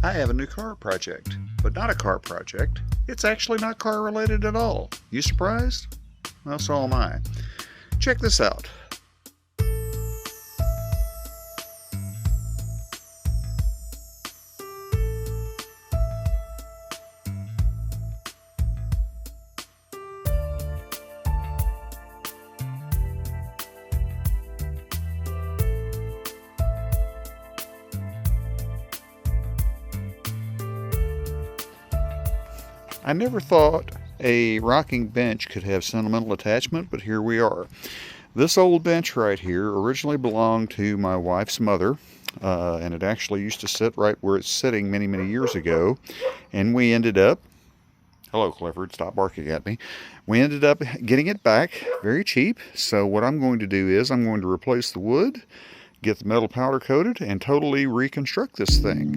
I have a new car project, but not a car project. It's actually not car related at all. You surprised? Well, so am I. Check this out. I never thought a rocking bench could have sentimental attachment, but here we are. This old bench right here originally belonged to my wife's mother, and it actually used to sit right where it's sitting many, many years ago. And we ended up, hello Clifford, stop barking at me. We ended up getting it back very cheap. So what I'm going to do is I'm going to replace the wood, get the metal powder coated, and totally reconstruct this thing.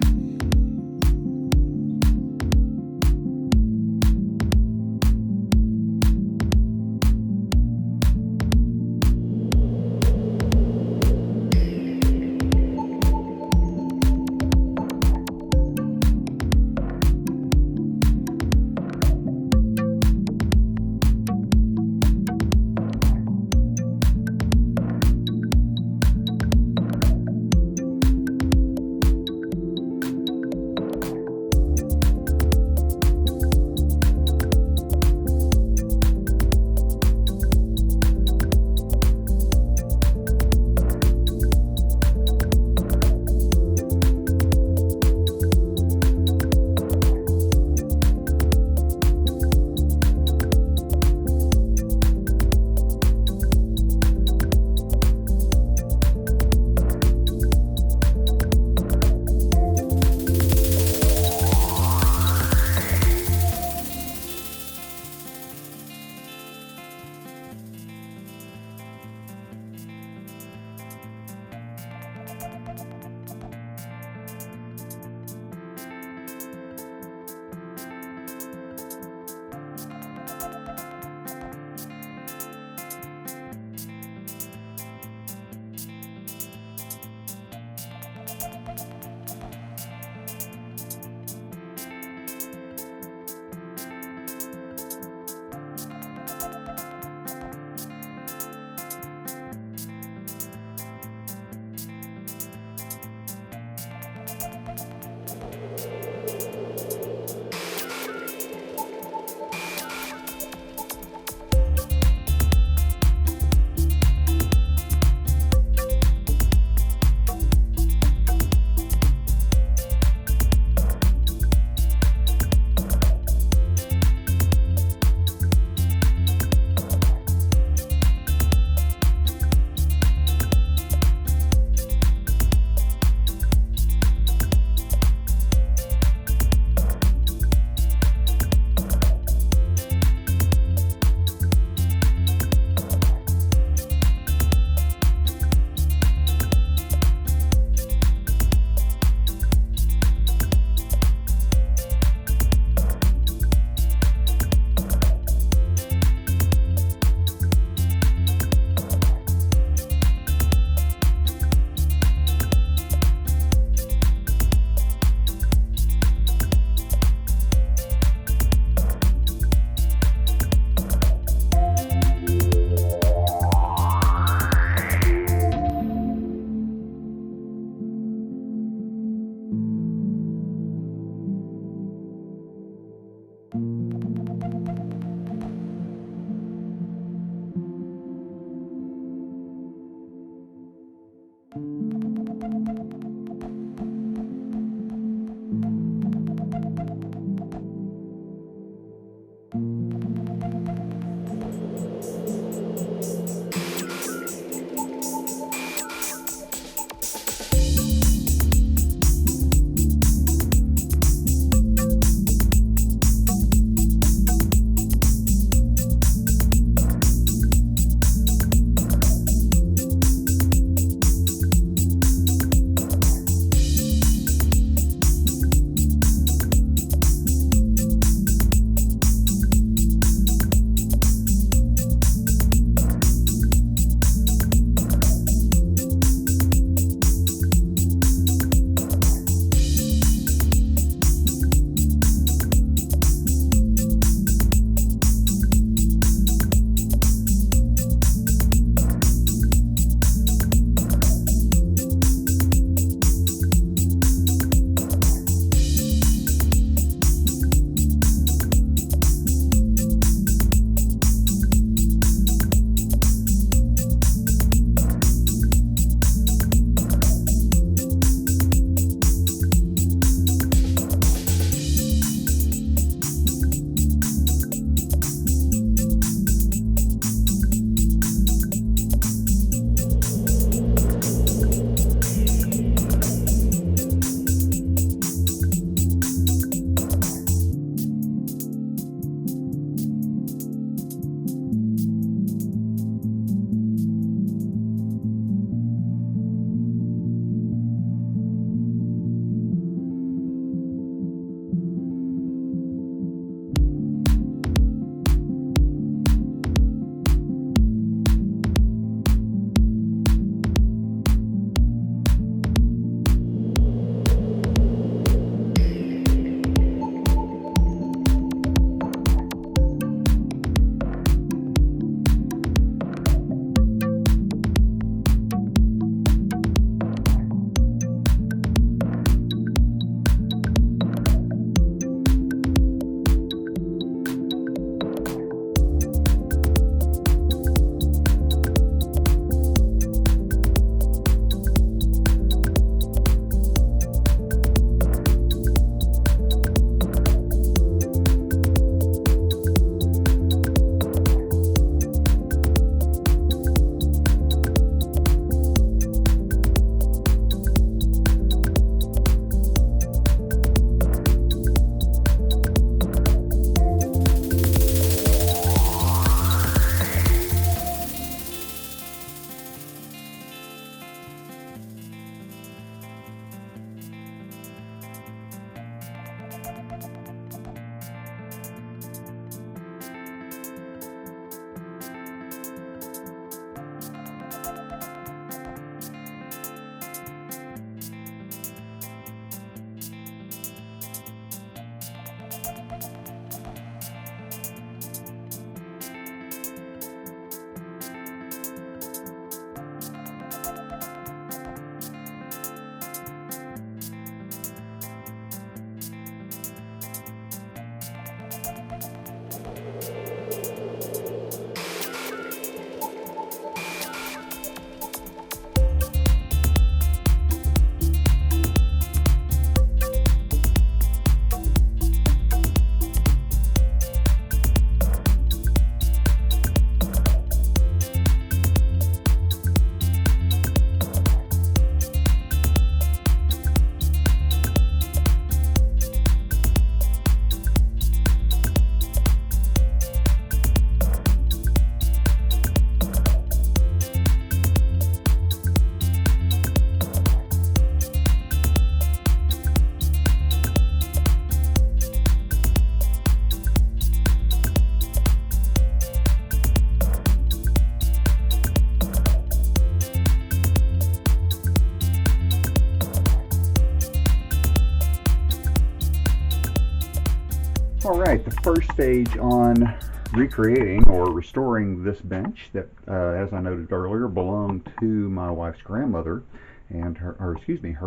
All right, the first stage on recreating or restoring this bench that, as I noted earlier, belonged to my wife's grandmother and her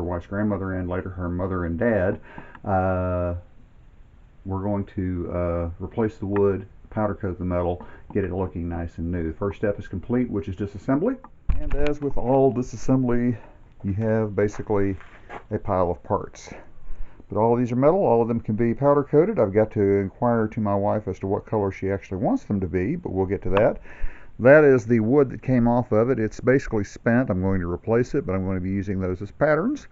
wife's grandmother and later her mother and dad. We're going to replace the wood, powder coat the metal, get it looking nice and new. The first step is complete, which is disassembly. And as with all disassembly, you have basically a pile of parts. But all of these are metal, all of them can be powder coated. I've got to inquire to my wife as to what color she actually wants them to be, but we'll get to that. That is the wood that came off of it. It's basically spent. I'm going to replace it, but I'm going to be using those as patterns.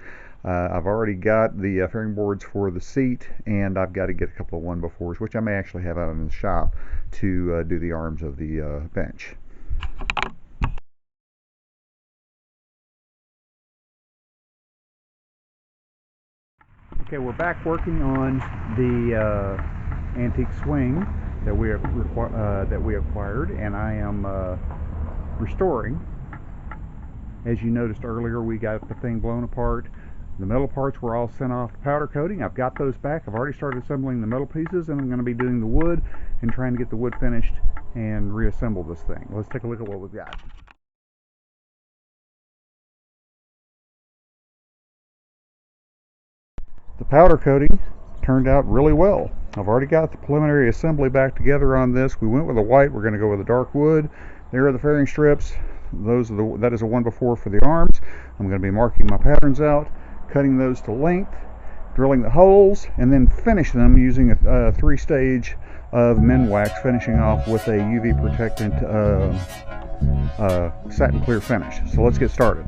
I've already got the fairing boards for the seat, and I've got to get a couple of 1x4s, which I may actually have out in the shop to do the arms of the bench. Okay, we're back working on the antique swing that we acquired, and I am restoring. As you noticed earlier, we got the thing blown apart. The metal parts were all sent off to powder coating. I've got those back. I've already started assembling the metal pieces, and I'm going to be doing the wood and trying to get the wood finished and reassemble this thing. Let's take a look at what we've got. The powder coating turned out really well. I've already got the preliminary assembly back together on this. We went with a white. We're going to go with a dark wood. There are the fairing strips. That is a 1x4 for the arms. I'm going to be marking my patterns out, cutting those to length, drilling the holes, and then finish them using a 3-stage of Minwax, finishing off with a UV protectant satin clear finish. So let's get started.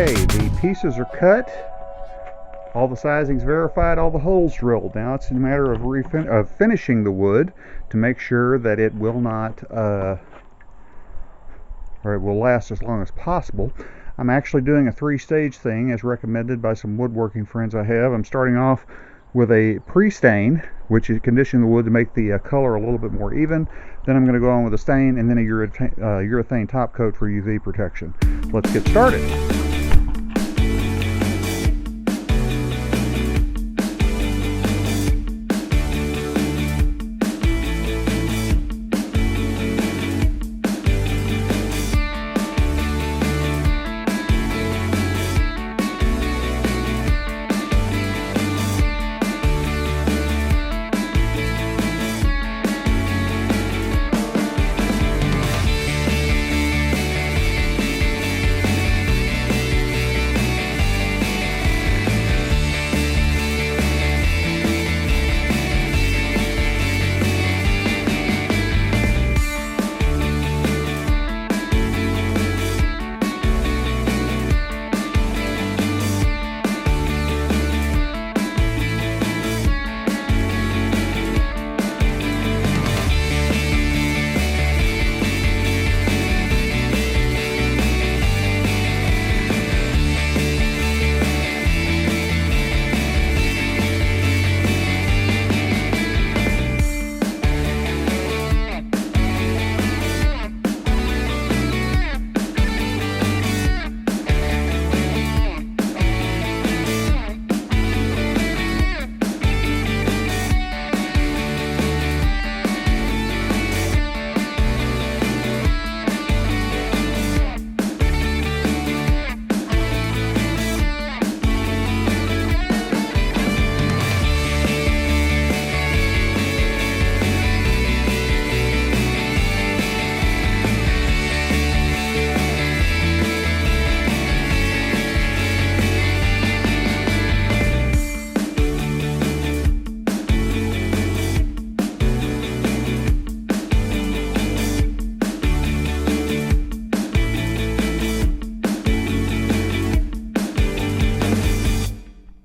Okay, the pieces are cut, all the sizing's verified, all the holes drilled. Now it's a matter of finishing the wood to make sure that it will not, or it will last as long as possible. I'm actually doing a 3-stage thing as recommended by some woodworking friends I have. I'm starting off with a pre-stain, which is conditioning the wood to make the color a little bit more even. Then I'm going to go on with a stain and then a urethane top coat for UV protection. Let's get started.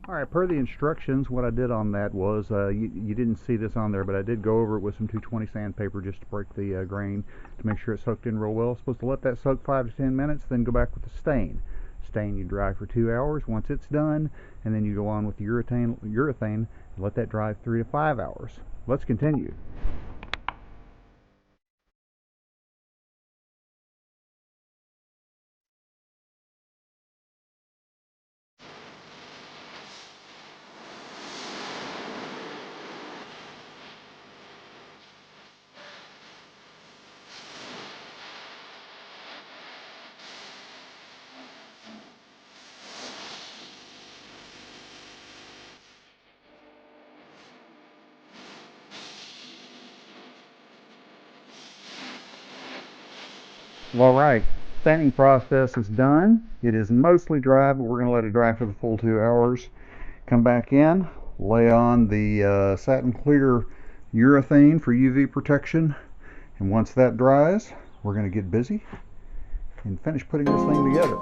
Alright, per the instructions, what I did on that was, you didn't see this on there, but I did go over it with some 220 sandpaper just to break the grain to make sure it soaked in real well. Supposed to let that soak 5 to 10 minutes, then go back with the stain. Stain you dry for 2 hours once it's done, and then you go on with the urethane and let that dry 3 to 5 hours. Let's continue. All right, staining process is done. It is mostly dry, but we're going to let it dry for the full 2 hours. Come back in, lay on the satin clear urethane for UV protection, and once that dries, we're going to get busy and finish putting this thing together.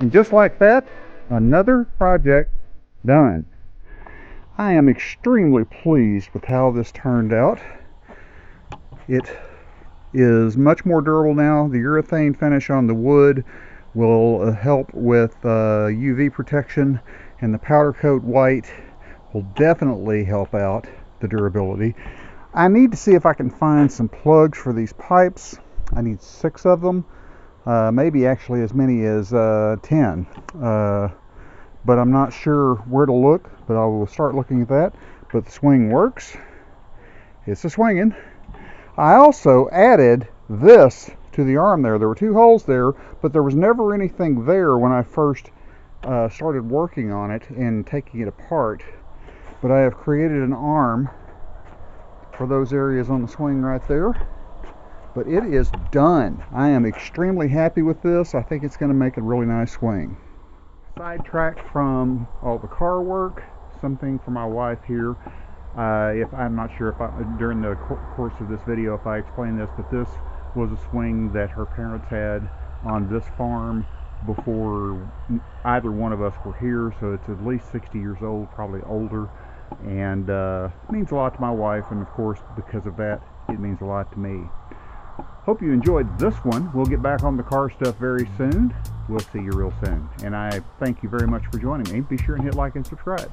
And just like that, another project done. I am extremely pleased with how this turned out. It is much more durable now. The urethane finish on the wood will help with UV protection, and the powder coat white will definitely help out the durability. I need to see if I can find some plugs for these pipes. I need 6 of them, maybe actually as many as 10. But I'm not sure where to look, but I will start looking at that. But the swing works. It's a swinging. I also added this to the arm there. There were 2 holes there, but there was never anything there when I first started working on it and taking it apart. But I have created an arm for those areas on the swing right there. But it is done. I am extremely happy with this. I think it's going to make a really nice swing. Sidetracked from all the car work, something for my wife here. If I'm not sure if during the course of this video if I explained this, but this was a swing that her parents had on this farm before either one of us were here, so it's at least 60 years old, probably older, and it means a lot to my wife, and of course because of that it means a lot to me. Hope you enjoyed this one. We'll get back on the car stuff very soon. We'll see you real soon. And I thank you very much for joining me. Be sure and hit like and subscribe.